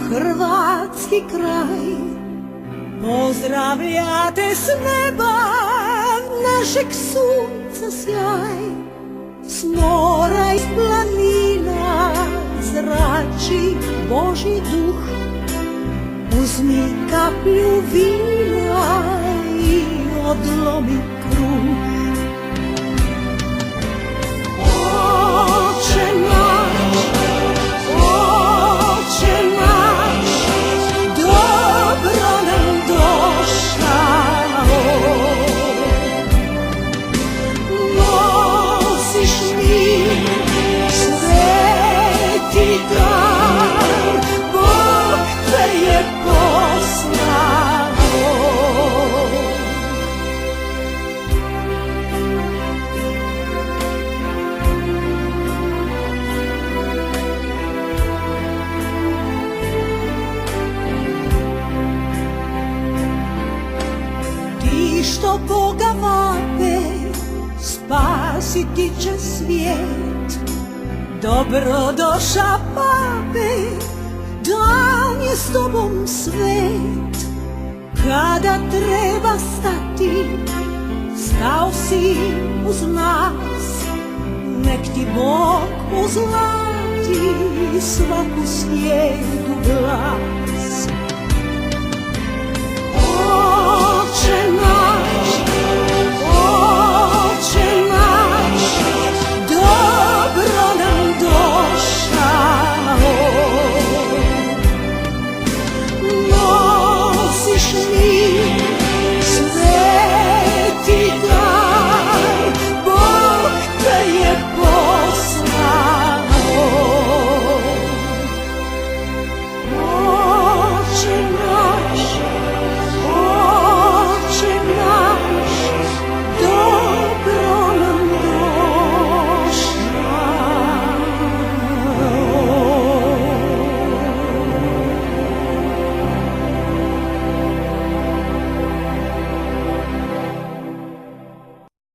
hrvatski kraj pozdravljate s neba našeg sunca sjaj. S mora i planina zrači Božji duh, uzmi kaplju vina i odlomi kruh. Oče naš, Oče naš, dobro nam došao. Nosiš mi sveti dar, Bog te je poslao. Ti što Boga vape, spasiti će svijet. Dobro doša pape, dan je s tobom svet. Kada treba stati, stao si uz nas. Nek ti Bog uzlati svaku slijedu glas.